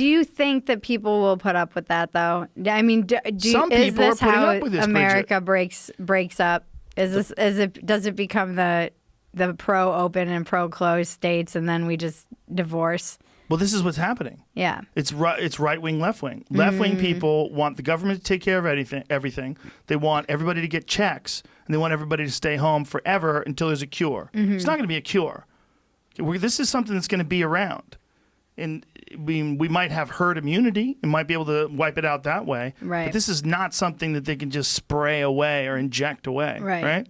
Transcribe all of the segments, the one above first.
Do you think that people will put up with that, though? I mean, Some is people are this putting how up with this, America breaks up? Does it become the pro-open and pro-closed states, and then we just divorce? Well, this is what's happening. Yeah. It's right-wing, left-wing. Left-wing people want the government to take care of everything. They want everybody to get checks, and they want everybody to stay home forever until there's a cure. It's not going to be a cure. This is something that's going to be around. And we might have herd immunity and might be able to wipe it out that way. Right. But this is not something that they can just spray away or inject away. Right?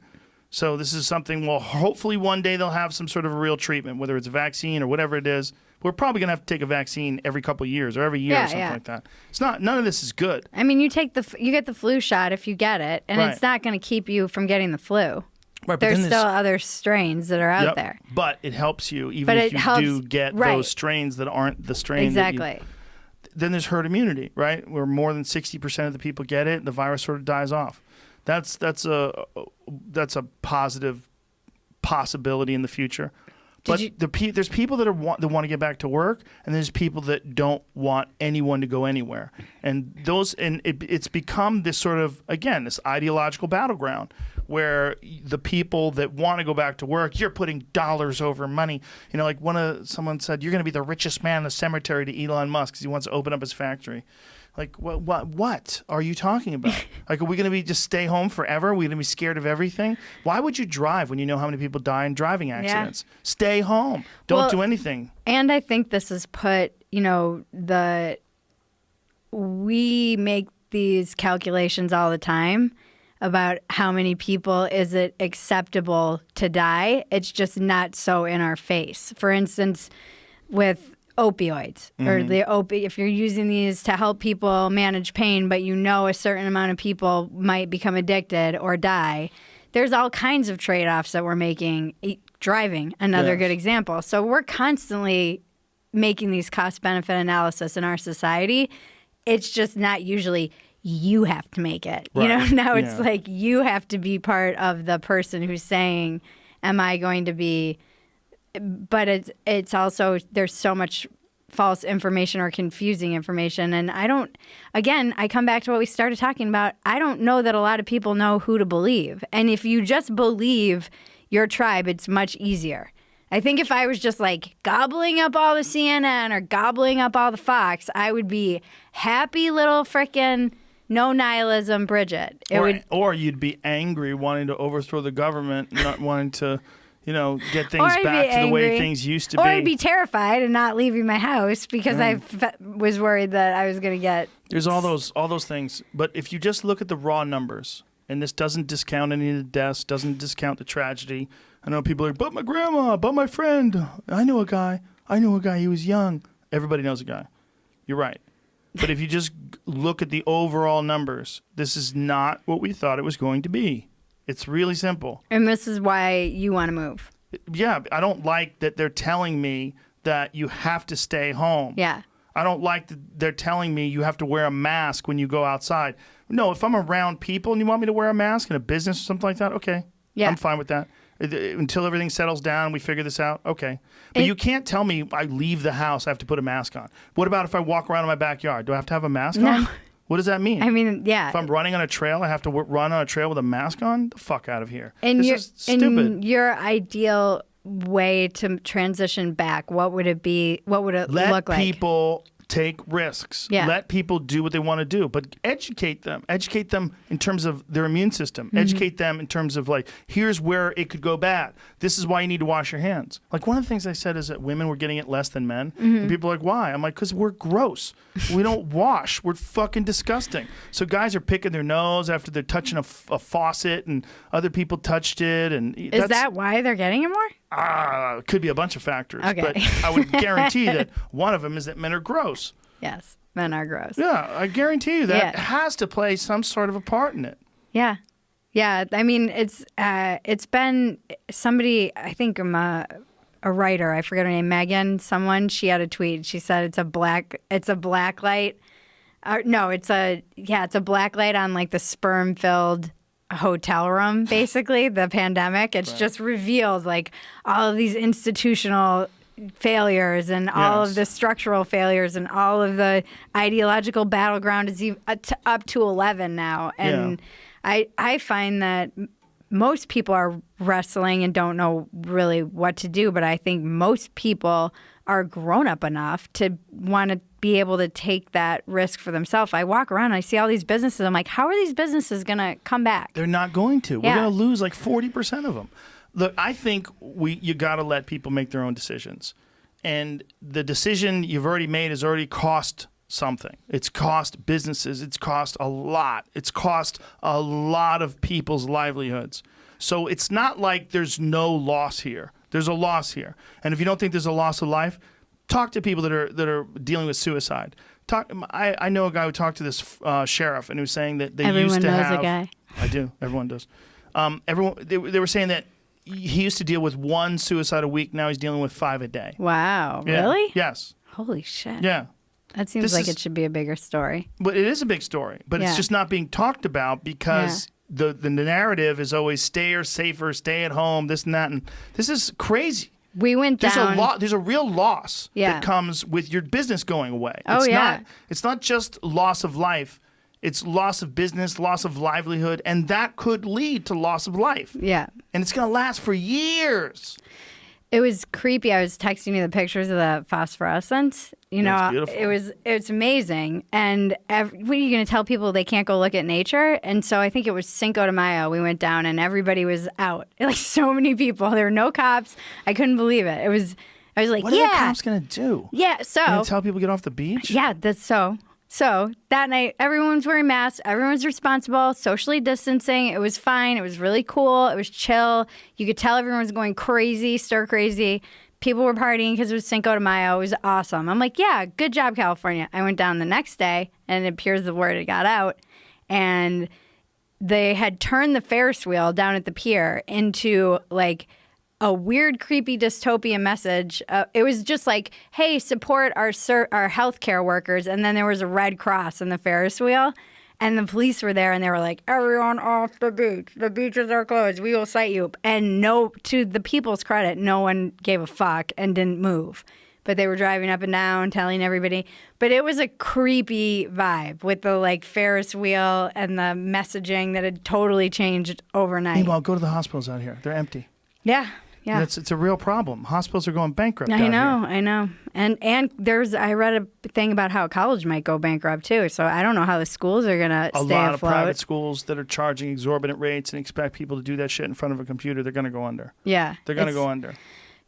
So this is something, well, hopefully one day they'll have some sort of a real treatment, whether it's a vaccine or whatever it is. We're probably going to have to take a vaccine every couple of years or every year or something like that. It's not. None of this is good. I mean, you get the flu shot if you get it, and it's not going to keep you from getting the flu. Right, There's still other strains that are out there. But it helps you even if you do get those strains that aren't the strain. Exactly. Then there's herd immunity, right? Where more than 60% of the people get it, the virus sort of dies off. That's a positive possibility in the future. But there's people that want to get back to work, and there's people that don't want anyone to go anywhere. And it's become this sort of, again, this ideological battleground where the people that want to go back to work, you're putting dollars over money. You know, like someone said, you're going to be the richest man in the cemetery to Elon Musk because he wants to open up his factory. Like, what are you talking about? Like, are we going to be just stay home forever? Are we going to be scared of everything? Why would you drive when you know how many people die in driving accidents? Yeah. Stay home. Don't do anything. And I think this has put, we make these calculations all the time about how many people is it acceptable to die. It's just not so in our face. For instance, with opioids or if you're using these to help people manage pain, but a certain amount of people might become addicted or die, there's all kinds of trade-offs that we're making. Driving, another good example. So we're constantly making these cost-benefit analysis in our society. It's just not usually you have to make it. Right. Now it's like you have to be part of the person who's saying, am I going to be... But it's also, there's so much false information or confusing information. And I come back to what we started talking about. I don't know that a lot of people know who to believe. And if you just believe your tribe, it's much easier. I think if I was just like gobbling up all the CNN or gobbling up all the Fox, I would be happy little frickin' no nihilism Bridget. Or you'd be angry wanting to overthrow the government, not wanting to... get things back to the way things used to be. Or I'd be terrified and not leaving my house because I was worried that I was going to get... There's all those things. But if you just look at the raw numbers, and this doesn't discount any of the deaths, doesn't discount the tragedy. I know people are like, but my grandma, but my friend. I know a guy. He was young. Everybody knows a guy. You're right. But if you just look at the overall numbers, this is not what we thought it was going to be. It's really simple. And this is why you want to move. Yeah, I don't like that they're telling me that you have to stay home. Yeah. I don't like that they're telling me you have to wear a mask when you go outside. No, if I'm around people and you want me to wear a mask in a business or something like that, okay. Yeah. I'm fine with that. Until everything settles down and we figure this out, okay. But you can't tell me I leave the house, I have to put a mask on. What about if I walk around in my backyard? Do I have to have a mask on? What does that mean? I mean, yeah. If I'm running on a trail, I have to run on a trail with a mask on? The fuck out of here. And this is stupid. In your ideal way to transition back, what would it be? What would it look like? Let people take risks. Yeah. Let people do what they want to do, but educate them. Educate them in terms of their immune system. Mm-hmm. Educate them in terms of like, here's where it could go bad. This is why you need to wash your hands. Like one of the things I said is that women were getting it less than men. Mm-hmm. And people are like, why? I'm like, because we're gross. We don't wash. We're fucking disgusting. So guys are picking their nose after they're touching a faucet and other people touched it. And is that why they're getting it more? It could be a bunch of factors, but I would guarantee that one of them is that men are gross. Yes, men are gross. Yeah, I guarantee you that has to play some sort of a part in it. Yeah. Yeah, I mean, it's been somebody, I think a writer, I forget her name, Megan, she had a tweet. She said it's a black light. It's a black light on like the sperm-filled hotel room, basically, the pandemic. It's just revealed like all of these institutional failures and all Yes. of the structural failures and all of the ideological battleground is up to 11 now. And I find that most people are wrestling and don't know really what to do, but I think most people are grown up enough to want to be able to take that risk for themselves. I walk around and I see all these businesses. I'm like, how are these businesses going to come back? They're not going to. Yeah. We're going to lose like 40% of them. Look, I think you got to let people make their own decisions. And the decision you've already made has already cost something. It's cost businesses. It's cost a lot. It's cost a lot of people's livelihoods. So it's not like there's no loss here. There's a loss here. And if you don't think there's a loss of life, talk to people that are dealing with suicide. I know a guy who talked to this sheriff, and he was saying that they used to have. Everyone knows a guy. I do. Everyone does. They were saying that he used to deal with 1 suicide a week. Now he's dealing with 5 a day. Wow. Yeah. Really? Yes. Holy shit. Yeah. That seems like it should be a bigger story. But it is a big story. But it's just not being talked about because the narrative is always stay safer, stay at home, this and that. And this is crazy. We went down. There's a real loss that comes with your business going away. It's not just loss of life. It's loss of business, loss of livelihood, and that could lead to loss of life. Yeah. And it's going to last for years. It was creepy. I was texting you the pictures of the phosphorescence. You know, it's beautiful. It's amazing. And what are you going to tell people they can't go look at nature? And so I think it was Cinco de Mayo. We went down and everybody was out. Like so many people. There were no cops. I couldn't believe it. I was like, what are the cops going to do? Yeah. So They're gonna tell people to get off the beach? Yeah, that's so. So that night, everyone's wearing masks. Everyone's responsible, socially distancing. It was fine. It was really cool. It was chill. You could tell everyone was going crazy, stir crazy. People were partying because it was Cinco de Mayo. It was awesome. I'm like, yeah, good job, California. I went down the next day, and it appears the word had got out. And they had turned the Ferris wheel down at the pier into like a weird, creepy dystopian message. It was just like, hey, support our healthcare workers. And then there was a red cross in the Ferris wheel. And the police were there and they were like, everyone off the beach. The beaches are closed. We will cite you. And to the people's credit, no one gave a fuck and didn't move. But they were driving up and down, telling everybody. But it was a creepy vibe with the like Ferris wheel and the messaging that had totally changed overnight. Meanwhile, go to the hospitals out here. They're empty. Yeah. Yeah. It's a real problem. Hospitals are going bankrupt. I know. And I read a thing about how a college might go bankrupt too. So I don't know how the schools are going to stay afloat. A lot of private schools that are charging exorbitant rates and expect people to do that shit in front of a computer, they're going to go under. Yeah. They're going to go under.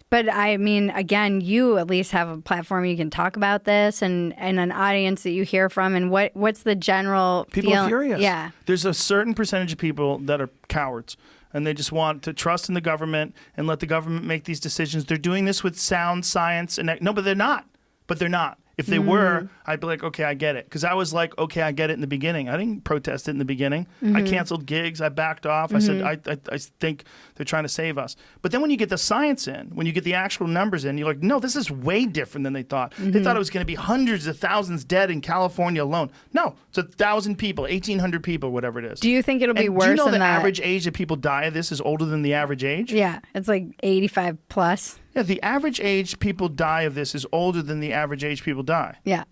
But I mean, again, you at least have a platform you can talk about this and an audience that you hear from. And what's the general People are furious. Yeah. There's a certain percentage of people that are cowards. And they just want to trust in the government and let the government make these decisions. They're doing this with sound science. No, but they're not. But they're not. If they were, I'd be like, okay, I get it. Because I was like, okay, I get it in the beginning. I didn't protest it in the beginning. I canceled gigs. I backed off. I said, I think they're trying to save us. But then when you get the science in, when you get the actual numbers in, you're like, no, this is way different than they thought. They thought it was going to be hundreds of thousands dead in California alone. No, it's 1,000 people, 1,800 people, whatever it is. Do you think it'll be worse than that? Do you know than the that? average age that people die of this is older than the average age? Yeah, it's like 85 plus. Yeah, the average age people die of this is older than the average age people die. Yeah.